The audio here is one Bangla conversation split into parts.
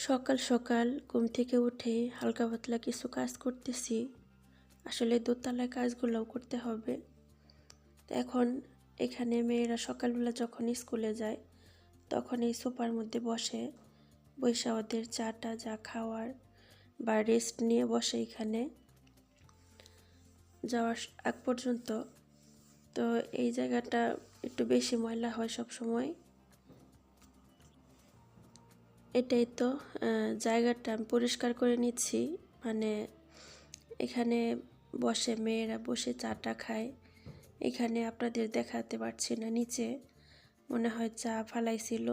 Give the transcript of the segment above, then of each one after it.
সকাল সকাল ঘুম থেকে উঠে হালকা পাতলা কিছু কাজ করতেছি। আসলে দোতলায় কাজগুলোও করতে হবে। তো এখন এখানে মেয়েরা সকালবেলা যখন স্কুলে যায় তখন এই সোফার মধ্যে বসে ওদের চাটা যা খাওয়ার বা রেস্ট নিয়ে বসে এখানে যাওয়ার আগ পর্যন্ত। তো এই জায়গাটা একটু বেশি ময়লা হয় সব সময়। এটাই তো জায়গাটা আমি পরিষ্কার করে নিচ্ছি। মানে এখানে মেয়েরা বসে চাটা খায়। এখানে আপনাদের দেখাতে পারছি না, নিচে মনে হয় চা ফালাইছিল,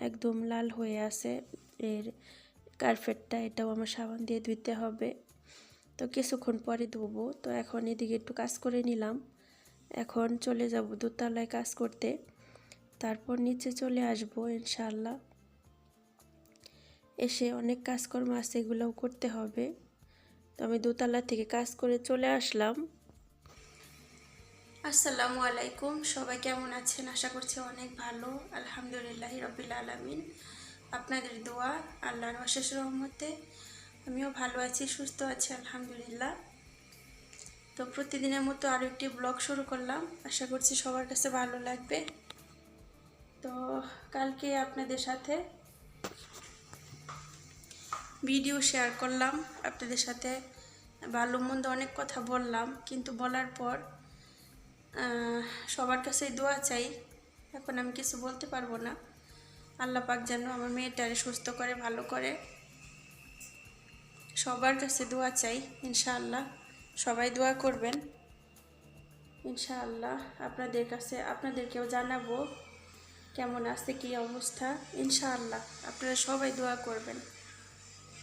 একদম লাল হয়ে আছে এর কার্পেটটা। এটাও আমার সাবান দিয়ে ধুইতে হবে, তো কিছুক্ষণ পরে ধুবো। তো এখন এদিকে একটু কাজ করে নিলাম, এখন চলে যাব দোতলায় কাজ করতে, তারপর নিচে চলে আসবো ইনশাআল্লাহ। এসে অনেক কাজকর্ম আছে, এগুলোও করতে হবে। তো আমি দোতলা থেকে কাজ করে চলে আসলাম। আসসালামু আলাইকুম, সবাই কেমন আছেন? আশা করছি অনেক ভালো। আলহামদুলিল্লাহ রব্বিল আলামিন, আপনাদের দোয়া আল্লাহর অশেষ রহমতে আমিও ভালো আছি, সুস্থ আছি আলহামদুলিল্লাহ। তো প্রতিদিনের মতো আরও একটি ব্লগ শুরু করলাম, আশা করছি সবার কাছে ভালো লাগবে। তো কালকে আপনাদের সাথে ভিডিও শেয়ার করলাম, আপনাদের সাথে ভালো মন্দ অনেক কথা বললাম, কিন্তু বলার পর সবার কাছেই দোয়া চাই। এখন আমি কিছু বলতে পারবো না। আল্লাহ পাক যেন আমার মেয়েটারে সুস্থ করে, ভালো করে। সবার কাছে দোয়া চাই ইনশাআল্লাহ, সবাই দোয়া করবেন ইনশাআল্লাহ। আপনাদেরকেও জানাবো কেমন আছে, কি অবস্থা। ইনশাআল্লাহ আপনারা সবাই দোয়া করবেন,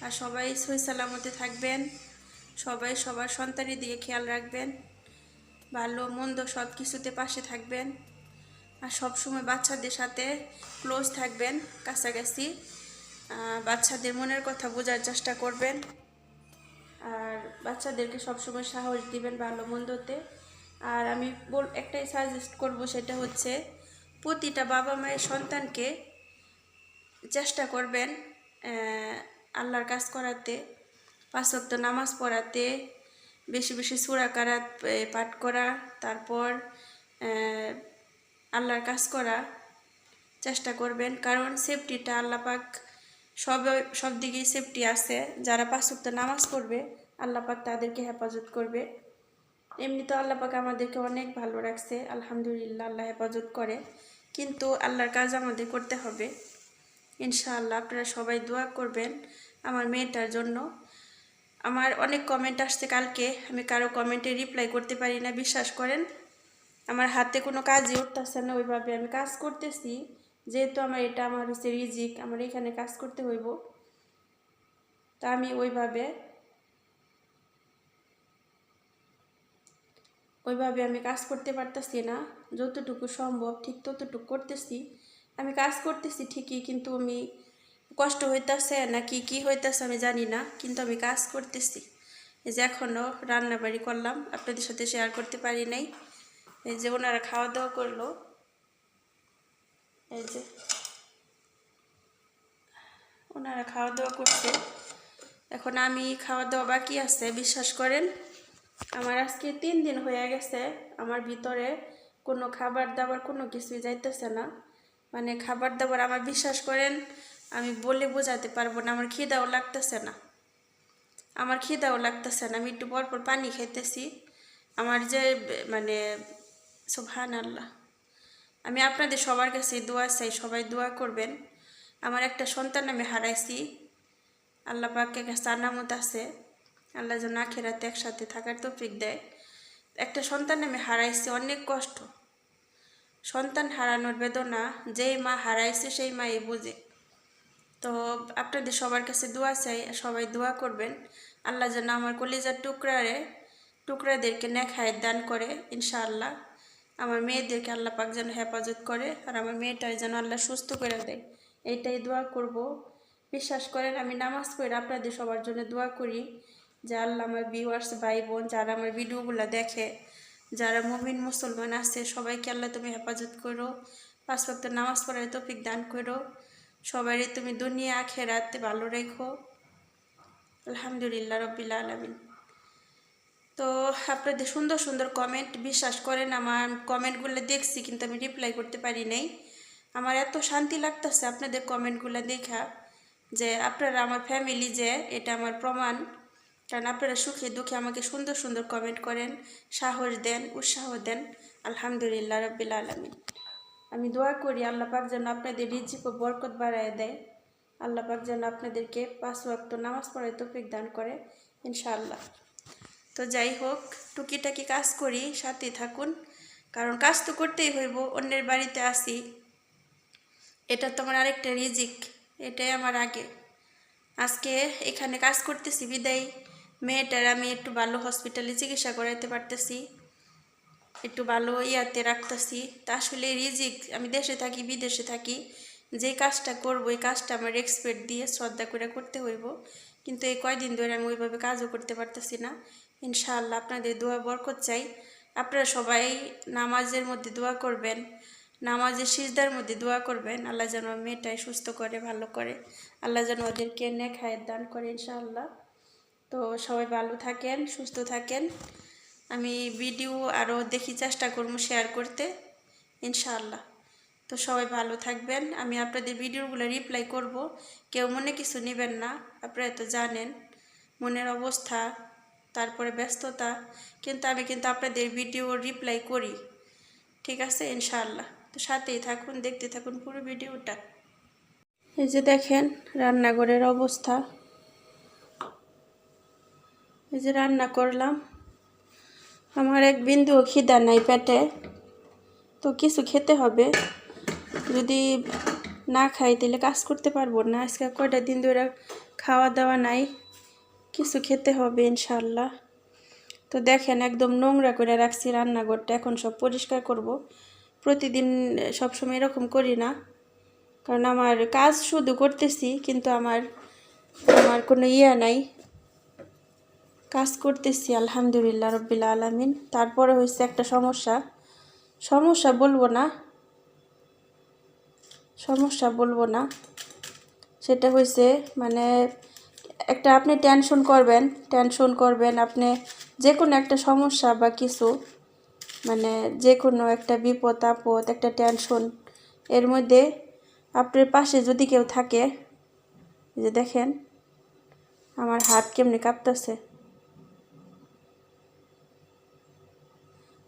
আর সবাই সহি সালামতে থাকবেন। সবাই সবার সন্তানের দিকে খেয়াল রাখবেন, ভালো মন্দ সব কিছুতে পাশে থাকবেন, আর সবসময় বাচ্চাদের সাথে ক্লোজ থাকবেন, কাছাকাছি। বাচ্চাদের মনের কথা বোঝার চেষ্টা করবেন, আর বাচ্চাদেরকে সবসময় সাহস দিবেন ভালো মন্দতে। আর আমি একটাই সাজেস্ট করব, সেটা হচ্ছে প্রতিটা বাবা মায়ের সন্তানকে চেষ্টা করবেন আল্লাহর কাজ করাতে, 5 ওয়াক্ত নামাজ পড়াতে, বেশি বেশি সূরা কারাত পাঠ করা, তারপর আল্লাহর কাজ করা চেষ্টা করবেন। কারণ সেফটিটা আল্লাহ পাক সব দিকেই সেফটি আছে। যারা 5 ওয়াক্ত নামাজ পড়বে আল্লাহ পাক তাদেরকে হেফাজত করবে। এমনি তো আল্লাহ পাক আমাদেরকে অনেক ভালো রাখছে আলহামদুলিল্লাহ, আল্লাহ হেফাজত করে, কিন্তু আল্লাহর কাজ আমাদের করতে হবে ইনশাআল্লাহ। আপনারা সবাই দোয়া করবেন আমার মেয়েটার জন্য। আমার অনেক কমেন্ট আসছে কালকে, আমি কারো কমেন্টে রিপ্লাই করতে পারি না, বিশ্বাস করেন। আমার হাতে কোনো কাজই উঠতেছে না, ওইভাবে আমি কাজ করতেছি, যেহেতু আমার হচ্ছে রিজিক, আমার এখানে কাজ করতে হইব। তা আমি ওইভাবে আমি কাজ করতে পারতেছি না। যতটুকু সম্ভব ঠিক ততটুকু করতেছি। আমি কাজ করতেছি ঠিকই, কিন্তু আমি কষ্ট হইতেছে নাকি কি হইতেছে আমি জানি না, কিন্তু আমি কাজ করতেছি। এই যে এখনও রান্নাবাড়ি করলাম, আপনাদের সাথে শেয়ার করতে পারি নাই। এই যে ওনারা খাওয়া দাওয়া করলো, এই যে ওনারা খাওয়া দাওয়া করছে, এখন আমি খাওয়া দাওয়া বাকি আছে। বিশ্বাস করেন, আমার আজকে 3 দিন হয়ে গেছে আমার ভিতরে কোনো খাবার দাবার কোনো কিছুই যাইতেছে না। মানে খাবার দাবার আমার, বিশ্বাস করেন, আমি বলে বোঝাতে পারবো না। আমার খিদাও লাগতেছে না, আমি একটু পর পর পানি খাইতেছি। আমার যে মানে সুবহানাল্লাহ, আমি আপনাদের সবার কাছে দোয়া চাই, সবাই দোয়া করবেন। আমার একটা সন্তান আমি হারাইছি, আল্লাহ পাকের কাছে আনামত আছে, আল্লাহ যেন আখিরাতে একসাথে থাকার তৌফিক দেয়। একটা সন্তান আমি হারাইছি, অনেক কষ্ট। সন্তান হারানোর বেদনা যেই মা হারাইছে সেই মাই বুঝে। তো আপনাদের সবার কাছে দোয়া চাই, সবাই দোয়া করবেন আল্লাহ যেন আমার কলিজার টুকরাদেরকে নেক হায়াত দান করে ইনশাআল্লাহ। আমার মেয়েদেরকে আল্লাহ পাক যেন হেফাজত করে, আর আমার মেয়েটাই যেন আল্লাহ সুস্থ করে দেয়, এইটাই দোয়া করব। বিশ্বাস করেন, আমি নামাজ পড়ে আপনাদের সবার জন্য দোয়া করি যে আল্লাহ আমার ভিউয়ার্স ভাই বোন যারা আমার ভিডিওগুলো দেখে, যারা মুমিন মুসলমান আছে, সবাইকে আল্লাহ তুমি হেফাজত করো, 5 ওয়াক্ত নামাজ পড়ার তৌফিক দান করো। সবারই তুমি দুনিয়া আখেরাতে ভালো রেখো। আলহামদুলিল্লাহ রব্বিল আলামিন। তো আপনাদের সুন্দর সুন্দর কমেন্ট, বিশ্বাস করেন আমার কমেন্টগুলো দেখছি কিন্তু আমি রিপ্লাই করতে পারি নাই। আমার এত শান্তি লাগতেছে আপনাদের কমেন্টগুলো দেখা, যে আপনারা আমার ফ্যামিলি, যে এটা আমার প্রমাণ। কারণ আপনারা সুখে দুঃখে আমাকে সুন্দর সুন্দর কমেন্ট করেন, সাহস দেন, উৎসাহ দেন। আলহামদুলিল্লাহ রব্বিল আলামিন। আমি দোয়া করি আল্লাহ পাক যেন আপনাদের রিজিক ও বরকত বাড়ায় দেয়। আল্লাহ পাক যেন আপনাদেরকে 5 ওয়াক্ত নামাজ পড়ার তৌফিক দান করে ইনশাআল্লাহ। তো যাই হোক, টুকিটাকি কাজ করি, সাথে থাকুন, কারণ কাজ তো করতেই হইব। অন্যের বাড়িতে আসি, এটা তো আমার আরেকটা রিজিক, এটাই আমার আগে। আজকে এখানে কাজ করতেছি বিদায় মেয়েটার আমি একটু ভালো হসপিটালে চিকিৎসা করাইতে পারতেছি, একটু ভালো ইয়াতে রাখতেছি। তা আসলে রিজিক, আমি দেশে থাকি বিদেশে থাকি, যে কাজটা করবো এই কাজটা আমার রেসপেক্ট দিয়ে শ্রদ্ধা করে করতে হইব। কিন্তু এই কয়দিন ধরে আমি ওইভাবে কাজও করতে পারতেছি না। ইনশাআল্লাহ আপনাদের দোয়া বরকত চাই। আপনারা সবাই নামাজের মধ্যে দোয়া করবেন, নামাজের সিজদার মধ্যে দোয়া করবেন, আল্লাহ যেন মেয়েটাই সুস্থ করে, ভালো করে, আল্লাহ যেন ওদেরকে নেক হায়াত দান করে ইনশাআল্লাহ। তো সবাই ভালো থাকেন, সুস্থ থাকেন। আমি ভিডিও আরও দেখি, চেষ্টা করবো শেয়ার করতে ইনশাআল্লাহ। তো সবাই ভালো থাকবেন। আমি আপনাদের ভিডিওগুলো রিপ্লাই করব, কেউ মনে কিছু নেবেন না। আপনারা তো জানেন মনের অবস্থা, তারপরে ব্যস্ততা, কিন্তু আমি আপনাদের ভিডিও রিপ্লাই করি, ঠিক আছে ইনশাআল্লাহ। তো সাথেই থাকুন, দেখতে থাকুন পুরো ভিডিওটা। এই যে দেখেন রান্নাঘরের অবস্থা, এই যে রান্না করলাম, আমার এক বিন্দুও খিদা নাই পেটে, তো কিছু খেতে হবে। যদি না খাই তাহলে কাজ করতে পারবো না। আজকে কয়টা দিন ধরে খাওয়া দাওয়া নাই, কিছু খেতে হবে ইনশাআল্লাহ। তো দেখেন একদম নোংরা করে রাখছি রান্নাঘরটা, এখন সব পরিষ্কার করব। প্রতিদিন সবসময় এরকম করি না, কারণ আমার কাজ শুধু করতেছি, কিন্তু আমার কোনো ইয়া নাই, কাজ করতেছি আলহামদুলিল্লাহ রব্বিল আলামিন। তারপরে হয়েছে একটা সমস্যা বলবো না, সেটা হয়েছে মানে একটা, আপনি টেনশন করবেন আপনি যে কোনো একটা সমস্যা বা কিছু, মানে যে কোনো একটা বিপদ আপদ, একটা টেনশন, এর মধ্যে আপনার পাশে যদি কেউ থাকে, যে দেখেন আমার হাত কেমনে কাঁপতেছে,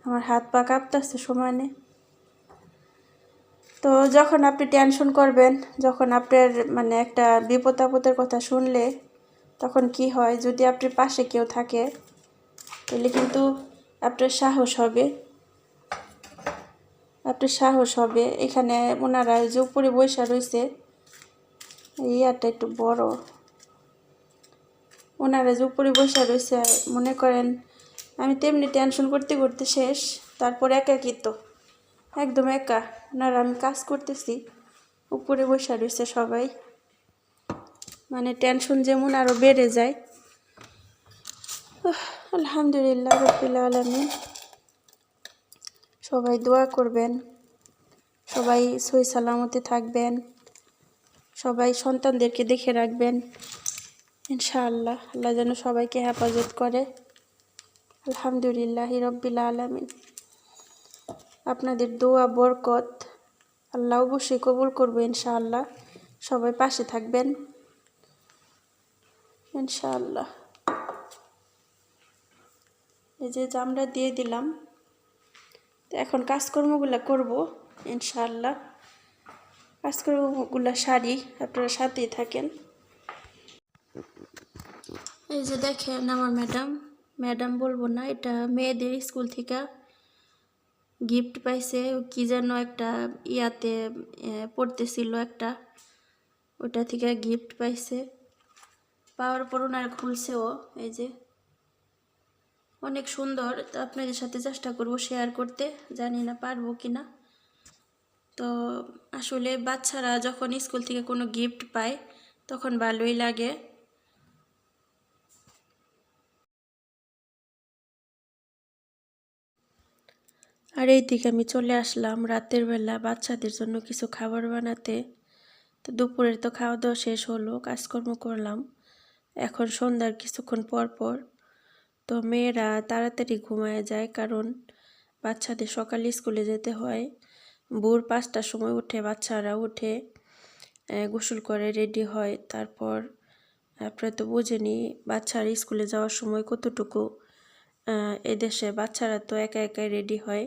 আমার হাত পা কাঁপতেছে সমানে। তো যখন আপনি টেনশন করবেন, যখন আপনার মানে একটা বিপদ আপদের কথা শুনলে, তখন কি হয়, যদি আপনার পাশে কেউ থাকে তাহলে কিন্তু আপনার সাহস হবে। এখানে ওনারা যে উপরে বৈশা রয়েছে, ইয়াটা একটু বড়, ওনারা যে উপরে বৈশা রয়েছে, মনে করেন আমি তেমনি টেনশন করতে করতে শেষ, তারপর একাকিত্ব, একদম একা। ওনারা, আমি কাজ করতেছি, উপরে বৈশা রয়েছে সবাই, মানে টেনশন যেমন আরও বেড়ে যায়। আলহামদুলিল্লাহ রব্বিল আলামিন। সবাই দোয়া করবেন, সবাই সহি সালামতে থাকবেন, সবাই সন্তানদেরকে দেখে রাখবেন ইনশাআল্লাহ। আল্লাহ যেন সবাইকে হেফাজত করে। আলহামদুলিল্লাহ রব্বিল আলামিন। আপনাদের দোয়া বরকত আল্লাহ অবশ্যই কবুল করবে ইনশাআল্লাহ। সবাই পাশে থাকবেন ইনশাআল্লাহ। এই যে জামরা দিয়ে দিলাম, তো এখন কাজকর্মগুলো করব ইনশাআল্লাহ। কাজকর্মগুলো সারি, আপনারা সাথেই থাকেন। এই যে দেখেন আমার ম্যাডাম বলবো না, এটা মেয়েদের স্কুল থেকে গিফট পাইছে, কি যেন একটা ইয়াতে পড়তেছিল একটা, ওটা থেকে গিফট পাইছে। পাওয়ার পর ওনারা খুলছেও, এই যে অনেক সুন্দর। তো আপনাদের সাথে চেষ্টা করব শেয়ার করতে, জানি না পারবো কি না। তো আসলে বাচ্চারা যখন স্কুল থেকে কোনো গিফট পায় তখন ভালোই লাগে। আর এই দিকে আমি চলে আসলাম রাতের বেলা বাচ্চাদের জন্য কিছু খাবার বানাতে। তো দুপুরের তো খাওয়া দাওয়া শেষ হলো, কাজকর্ম করলাম। এখন সন্ধ্যার কিছুক্ষণ পর পর তো মেয়েরা তাড়াতাড়ি ঘুমায় যায়, কারণ বাচ্চাদের সকালে স্কুলে যেতে হয়। ভোর 5টার সময় উঠে বাচ্চারা উঠে গোসল করে রেডি হয়। তারপর আপনারা তো বোঝেনি বাচ্চারা স্কুলে যাওয়ার সময় কতটুকু এদেশে বাচ্চারা তো একা একাই রেডি হয়,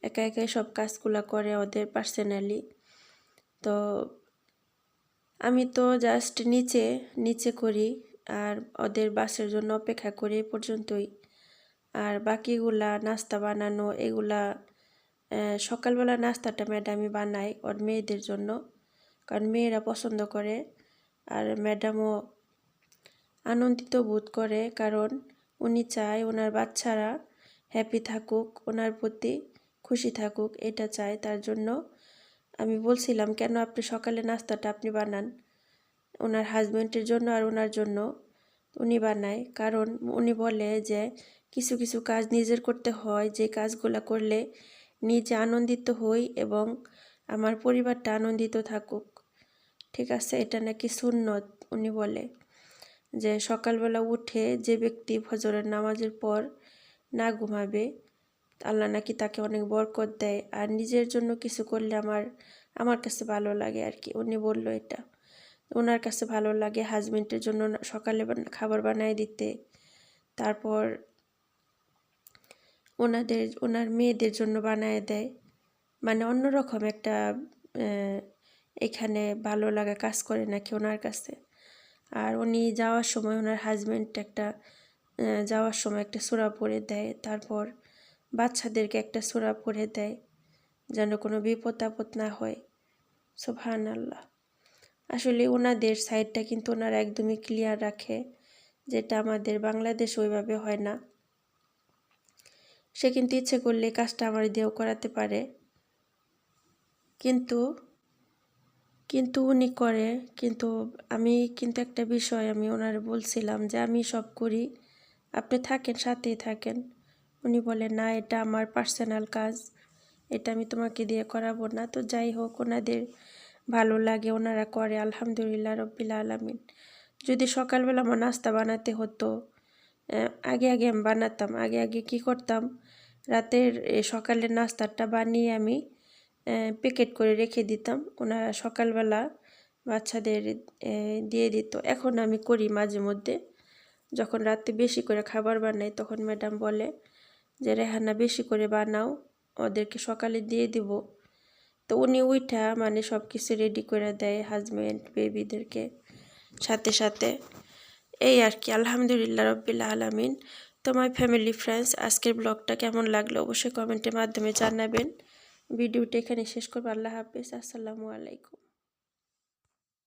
একা একাই সব কাজগুলা করে ওদের পার্সোনালি। তো আমি তো জাস্ট নিচে করি আর ওদের বাসের জন্য অপেক্ষা করি এই পর্যন্তই। আর বাকিগুলা নাস্তা বানানো এগুলা সকালবেলা নাস্তাটা ম্যাডামই বানায় ওর মেয়েদের জন্য, কারণ মেয়েরা পছন্দ করে। আর ম্যাডামও আনন্দিত বোধ করে, কারণ উনি চায় ওনার বাচ্চারা হ্যাপি থাকুক, ওনার প্রতি খুশি থাকুক, এটা চায়। তার জন্য আমি বলছিলাম, কেন আপনি সকালে নাস্তাটা আপনি বানান, ওনার হাজব্যান্ডের জন্য আর ওনার জন্য উনি বানায়। কারণ উনি বলে যে কিছু কিছু কাজ নিজের করতে হয়, যে কাজগুলো করলে নিজে আনন্দিত হই এবং আমার পরিবারটা আনন্দিত থাকুক। ঠিক আছে, এটা নাকি সুন্নত। উনি বলে যে সকালবেলা উঠে যে ব্যক্তি ফজরের নামাজের পর না ঘুমাবে, আল্লাহ নাকি তাকে অনেক বরকত দেয়। আর নিজের জন্য কিছু করলে আমার কাছে ভালো লাগে আর কি। উনি বলল এটা ওনার কাছে ভালো লাগে হাজবেন্ডের জন্য সকালে খাবার বানায় দিতে, তারপর ওনার মেয়েদের জন্য বানায় দেয়। মানে অন্যরকম একটা এখানে ভালো লাগা কাজ করে নাকি ওনার কাছে। আর উনি যাওয়ার সময় ওনার হাজবেন্ড যাওয়ার সময় একটা সূরা পড়ে দেয়, তারপর বাচ্চাদেরকে একটা সূরা পড়ে দেয় যেন কোনো বিপদ আপদ না হয়। সুবহানাল্লাহ। আসলে ওনাদের সাইডটা কিন্তু ওনারা একদমই ক্লিয়ার রাখে, যেটা আমাদের বাংলাদেশ ওইভাবে হয় না। সে কিন্তু ইচ্ছে করলে কাজটা আমার দিয়েও করাতে পারে, কিন্তু উনি করে। কিন্তু আমি কিন্তু একটা বিষয় আমি ওনার বলছিলাম যে আমি সব করি, আপনি থাকেন, সাথেই থাকেন। উনি বলে না, এটা আমার পার্সোনাল কাজ, এটা আমি তোমাকে দিয়ে করাবো না। তো যাই হোক, ওনাদের ভালো লাগে, ওনারা করে, আলহামদুলিল্লাহ রব্বিল আলামিন। যদি সকালবেলা আমার নাস্তা বানাতে হতো, আগে আমি বানাতাম। আগে কি করতাম, রাতের সকালের নাস্তাটা বানিয়ে আমি প্যাকেট করে রেখে দিতাম, ওনারা সকালবেলা বাচ্চাদের দিয়ে দিত। এখন আমি করি মাঝে মধ্যে, যখন রাতে বেশি করে খাবার বানাই তখন ম্যাডাম বলে যে রেহানা বেশি করে বানাও, ওদেরকে সকালে দিয়ে দিব। তো উনি উইঠা মানে সব কিছু রেডি করে দেয় হাজব্যান্ড বেবিদেরকে সাথে সাথে। এই আর কি, আলহামদুলিল্লাহ রব্বিল আলামিন। তো মাই ফ্যামিলি ফ্রেন্ডস, আজকের ব্লগটা কেমন লাগলো অবশ্যই কমেন্টের মাধ্যমে জানাবেন। ভিডিওটা এখানে শেষ করবো। আল্লাহ হাফেজ, আসসালামু আলাইকুম।